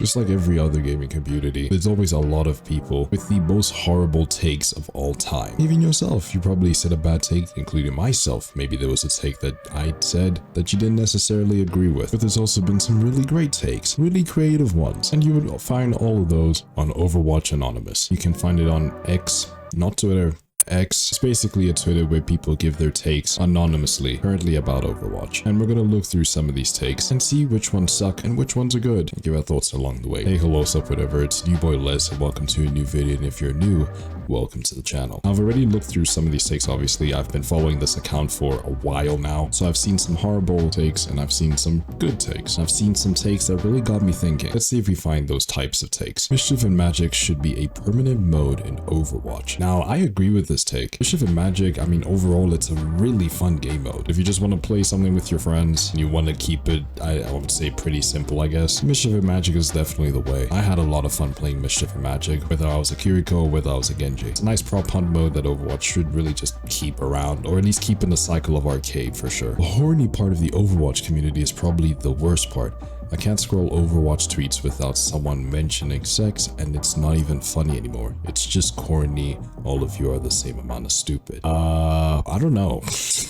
Just like every other gaming community, there's always a lot of people with the most horrible takes of all time. Even yourself, you probably said a bad take, including myself. Maybe there was a take that I said that you didn't necessarily agree with, but there's also been some really great takes, really creative ones, and you would find all of those on Overwatch Anonymous. You can find it on X, not Twitter. X is basically a Twitter where people give their takes anonymously, currently about Overwatch. And we're gonna look through some of these takes and see which ones suck and which ones are good, and give our thoughts along the way. Hey, hello, what's up, whatever, it's new boy Les, and welcome to a new video, and if you're new, welcome to the channel. I've already looked through some of these takes, obviously. I've been following this account for a while now, so I've seen some horrible takes, and I've seen some good takes. I've seen some takes that really got me thinking. Let's see if we find those types of takes. Mischief and Magic should be a permanent mode in Overwatch. Now, I agree with this take. Mischief and Magic, I mean, overall, it's a really fun game mode. If you just want to play something with your friends and you want to keep it, I would say pretty simple, I guess, Mischief and Magic is definitely the way. I had a lot of fun playing Mischief and Magic, whether I was a Kiriko or whether I was a Genji. It's a nice prop hunt mode that Overwatch should really just keep around, or at least keep in the cycle of arcade for sure. The horny part of the Overwatch community is probably the worst part. I can't scroll Overwatch tweets without someone mentioning sex, and it's not even funny anymore. It's just corny. All of you are the same amount of stupid. I don't know.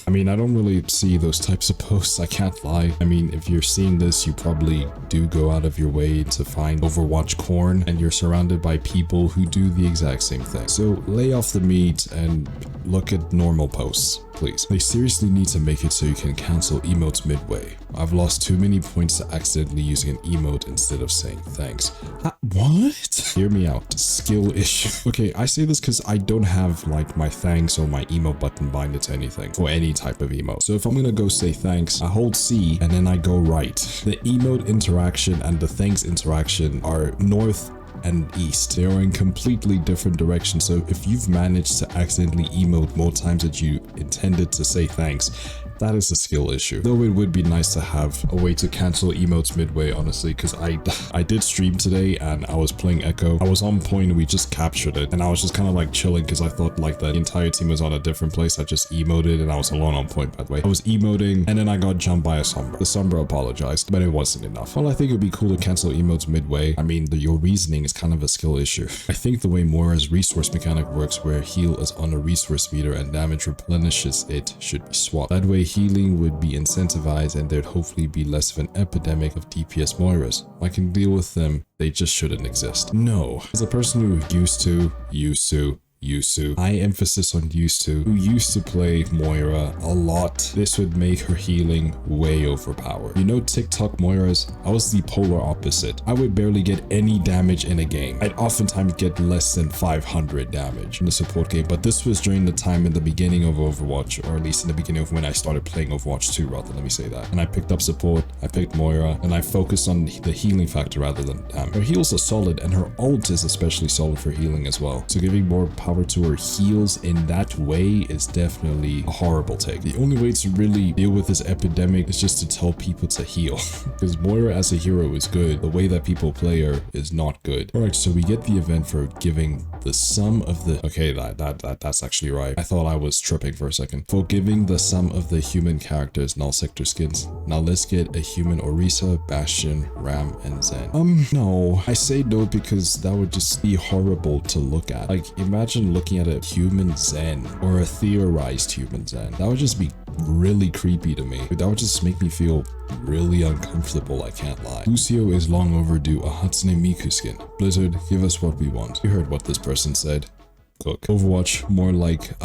I mean, I don't really see those types of posts, I can't lie. I mean, if you're seeing this, you probably do go out of your way to find Overwatch corn, and you're surrounded by people who do the exact same thing. So lay off the meat and look at normal posts, please. They seriously need to make it so you can cancel emotes midway. I've lost too many points to accidentally using an emote instead of saying thanks. What? Hear me out. Skill issue. Okay, I say this because I don't have like my thanks or my emote button binded to anything for any type of emote. So if I'm gonna go say thanks, I hold C and then I go right. The emote interaction and the thanks interaction are north and east. They are in completely different directions. So if you've managed to accidentally emote more times than you intended to say thanks, that is a skill issue. Though it would be nice to have a way to cancel emotes midway, honestly, because I did stream today and I was playing Echo. I was on point and we just captured it, and I was just kind of like chilling because I thought like the entire team was on a different place. I just emoted and I was alone on point, by the way. I was emoting and then I got jumped by a Sombra. The Sombra apologized, but it wasn't enough. Well, I think it would be cool to cancel emotes midway. I mean, your reasoning is kind of a skill issue. I think the way Moira's resource mechanic works, where heal is on a resource meter and damage replenishes it, should be swapped. That way healing would be incentivized and there'd hopefully be less of an epidemic of DPS Moiras. I can deal with them, they just shouldn't exist. No. As a person who used to, I emphasis on used to, who used to play Moira a lot, this would make her healing way overpowered. You know TikTok Moiras? I was the polar opposite. I would barely get any damage in a game. I'd oftentimes get less than 500 damage in the support game, but this was during the time in the beginning of Overwatch, or at least in the beginning of when I started playing Overwatch 2, rather, let me say that. And I picked up support, I picked Moira, and I focused on the healing factor rather than damage. Her heals are solid, and her ult is especially solid for healing as well. So giving more power to her heals in that way is definitely a horrible take. The only way to really deal with this epidemic is just to tell people to heal. Because Moira as a hero is good, the way that people play her is not good. Alright, so we get the event for giving the sum of the... Okay, that's actually right. I thought I was tripping for a second. For giving the sum of the human characters null sector skins. Now let's get a human Orisa, Bastion, Ram, and Zen. No. I say no because that would just be horrible to look at. Like, imagine looking at a human Zen or a theorized human Zen. That would just be really creepy to me. That would just make me feel really uncomfortable, I can't lie. Lucio is long overdue a Hatsune Miku skin. Blizzard, give us what we want. You heard what this person said. Cook. Overwatch, more like,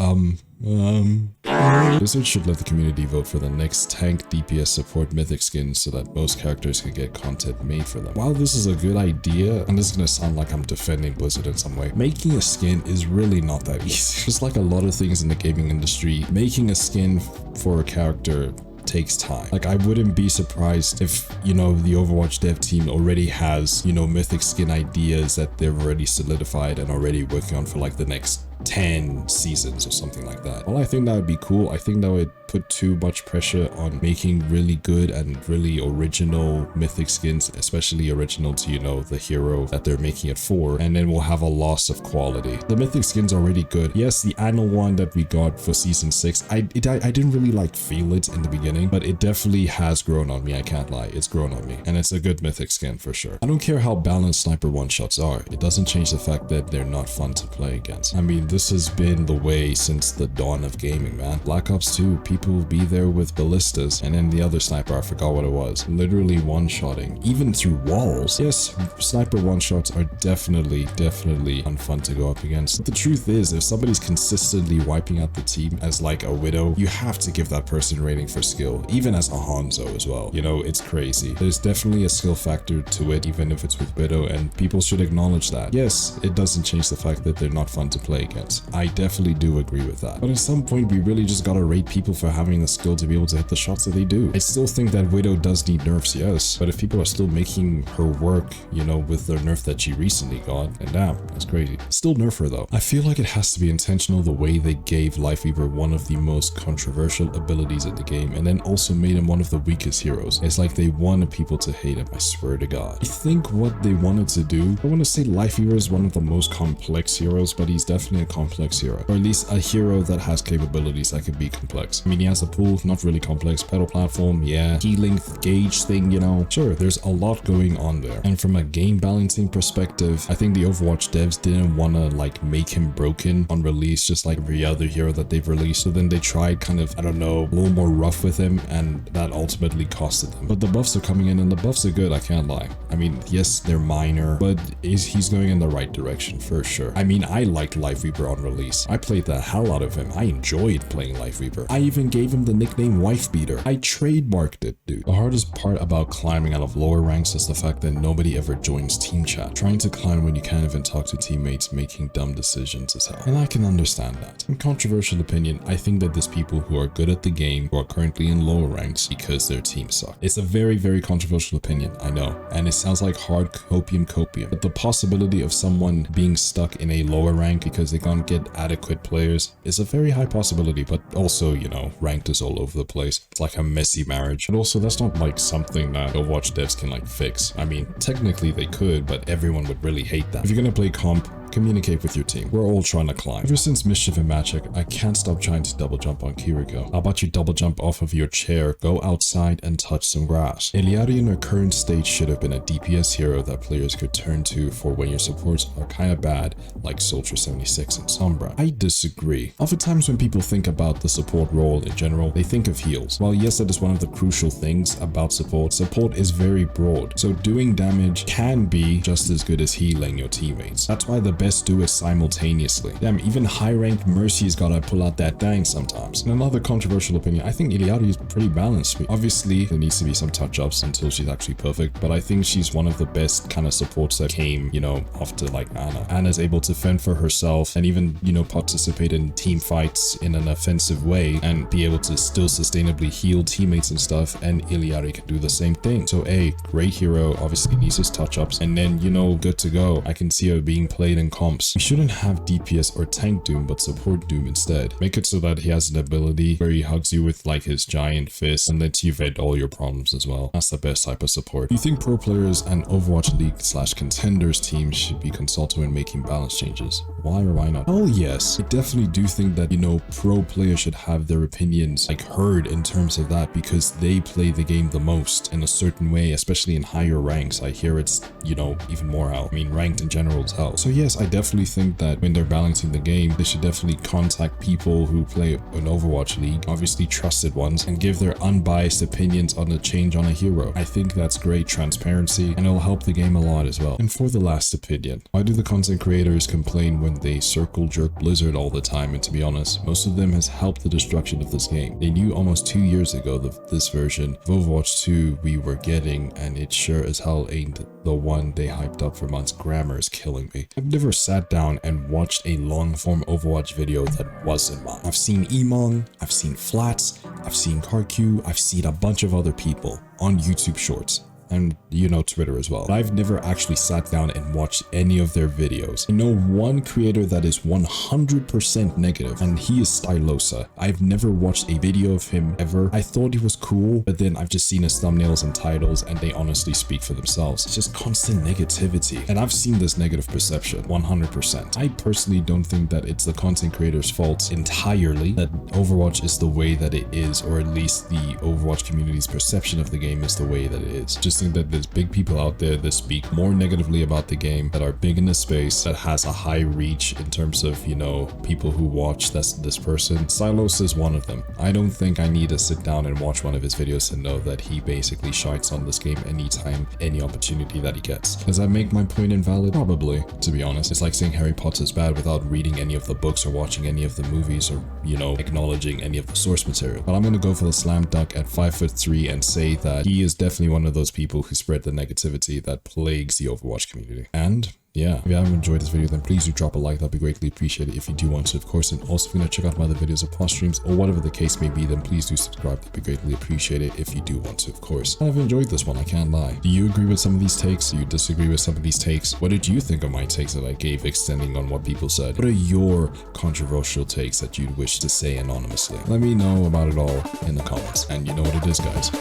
Blizzard should let the community vote for the next tank DPS support mythic skins so that most characters can get content made for them. While this is a good idea, and this is gonna sound like I'm defending Blizzard in some way, making a skin is really not that easy. Just like a lot of things in the gaming industry, making a skin for a character takes time. Like, I wouldn't be surprised if, you know, the Overwatch dev team already has, you know, mythic skin ideas that they've already solidified and already working on for like the next 10 seasons or something like that. Well, I think that would be cool. I think that would put too much pressure on making really good and really original mythic skins, especially original to, you know, the hero that they're making it for, and then we'll have a loss of quality. The mythic skin's already good. Yes, the annual one that we got for season 6, I didn't really like feel it in the beginning, but it definitely has grown on me. I can't lie, it's grown on me, and it's a good mythic skin for sure. I don't care how balanced sniper one-shots are, it doesn't change the fact that they're not fun to play against. I mean, this has been the way since the dawn of gaming, man. Black Ops 2, people will be there with ballistas, and then the other sniper, I forgot what it was, literally one-shotting, even through walls. Yes, sniper one-shots are definitely unfun to go up against. But the truth is, if somebody's consistently wiping out the team as like a Widow, you have to give that person rating for skill, even as a Hanzo as well. You know, it's crazy. There's definitely a skill factor to it, even if it's with Widow, and people should acknowledge that. Yes, it doesn't change the fact that they're not fun to play against. I definitely do agree with that. But at some point, we really just gotta rate people for having the skill to be able to hit the shots that they do. I still think that Widow does need nerfs, yes, but if people are still making her work, you know, with the nerf that she recently got, then damn, that's crazy. Still nerf her though. I feel like it has to be intentional the way they gave Lifeweaver one of the most controversial abilities in the game, and then also made him one of the weakest heroes. It's like they wanted people to hate him, I swear to God. I think what they wanted to do, I want to say Lifeweaver is one of the most complex heroes, but he's definitely a complex hero, or at least a hero that has capabilities that could be complex. I mean, he has a pool, not really complex, pedal platform, yeah, healing gauge thing, you know, sure, there's a lot going on there. And from a game balancing perspective, I think the Overwatch devs didn't want to like make him broken on release, just like every other hero that they've released. So then they tried kind of, I don't know, a little more rough with him, and that ultimately costed them. But the buffs are coming in, and the buffs are good, I can't lie. I mean, yes, they're minor, but he's going in the right direction for sure. I mean, I liked Lifeweaver on release. I played the hell out of him. I enjoyed playing Lifeweaver. I even gave him the nickname Wife Beater. I trademarked it, dude. The hardest part about climbing out of lower ranks is the fact that nobody ever joins team chat. Trying to climb when you can't even talk to teammates, making dumb decisions is hell. And I can understand that. In controversial opinion, I think that there's people who are good at the game who are currently in lower ranks because their team suck. It's a very controversial opinion, I know, and it sounds like hard copium, but the possibility of someone being stuck in a lower rank because they can't get adequate players is a very high possibility. But also, you know, ranked is all over the place. It's like a messy marriage. And also, that's not like something that Overwatch devs can like fix. I mean, technically they could, but everyone would really hate that. If you're gonna play comp, communicate with your team. We're all trying to climb. Ever since Mischief and Magic, I can't stop trying to double jump on Kiriko. How about you double jump off of your chair, go outside and touch some grass? Eliari in her current state should have been a DPS hero that players could turn to for when your supports are kinda bad, like Soldier 76 and Sombra. I disagree. Oftentimes when people think about the support role in general, they think of heals. While yes, that is one of the crucial things about support, support is very broad. So doing damage can be just as good as healing your teammates. That's why the best do it simultaneously. Damn, even high-ranked Mercy's gotta pull out that dang sometimes. In another controversial opinion, I think Iliadi is pretty balanced. Obviously, there needs to be some touch-ups until she's actually perfect, but I think she's one of the best kind of supports that came, you know, after like Ana. Ana's able to fend for herself and even, you know, participate in team fights in an offensive way and be able to still sustainably heal teammates and stuff, and Iliadi can do the same thing. So a great hero, obviously needs his touch-ups, and then, you know, good to go. I can see her being played in comps. We shouldn't have DPS or tank Doom, but support Doom instead. Make it so that he has an ability where he hugs you with like his giant fist and lets you vent all your problems as well. That's the best type of support. Do you think pro players and Overwatch League / contenders teams should be consulted when making balance changes? Why or why not? Oh yes, I definitely do think that, you know, pro players should have their opinions like heard in terms of that, because they play the game the most in a certain way, especially in higher ranks. I hear it's, you know, even more out. I mean, ranked in general as hell. So yes, I definitely think that when they're balancing the game, they should definitely contact people who play an Overwatch League, obviously trusted ones, and give their unbiased opinions on the change on a hero. I think that's great transparency, and it'll help the game a lot as well. And for the last opinion, why do the content creators complain when they circle jerk Blizzard all the time? And to be honest, most of them has helped the destruction of this game. They knew almost 2 years ago that this version of Overwatch 2 we were getting, and it sure as hell ain't the one they hyped up for months. Grammar is killing me. I've never sat down and watched a long-form Overwatch video that wasn't mine. I've seen Emong, I've seen Flats, I've seen CarQ, I've seen a bunch of other people on YouTube Shorts. and you know, Twitter as well. But I've never actually sat down and watched any of their videos. I know one creator that is 100% negative, and he is Stylosa. I've never watched a video of him ever. I thought he was cool, but then I've just seen his thumbnails and titles, and they honestly speak for themselves. It's just constant negativity, and I've seen this negative perception 100%. I personally don't think that it's the content creator's fault entirely that Overwatch is the way that it is, or at least the Overwatch community's perception of the game is the way that it is. Just think that there's big people out there that speak more negatively about the game, that are big in the space, that has a high reach in terms of, you know, people who watch this person. Silos is one of them. I don't think I need to sit down and watch one of his videos to know that he basically shines on this game anytime, any opportunity that he gets. Does that make my point invalid? Probably, to be honest. It's like saying Harry Potter's bad without reading any of the books or watching any of the movies or, you know, acknowledging any of the source material. But I'm gonna go for the slam dunk at 5'3" and say that he is definitely one of those people who spread the negativity that plagues the Overwatch community. And yeah, if you haven't enjoyed this video, then please do drop a like. That'd be greatly appreciated if you do want to, of course. And also, if you're gonna check out my other videos or past streams or whatever the case may be, then please do subscribe. That'd be greatly appreciated if you do want to, of course. And I've enjoyed this one, I can't lie. Do you agree with some of these takes? Do you disagree with some of these takes? What did you think of my takes that I gave, extending on what people said? What are your controversial takes that you'd wish to say anonymously? Let me know about it all in the comments. And you know what it is, guys.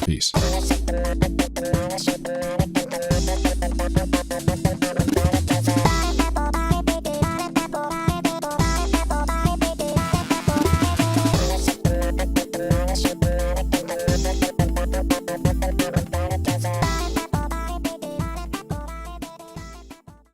Peace.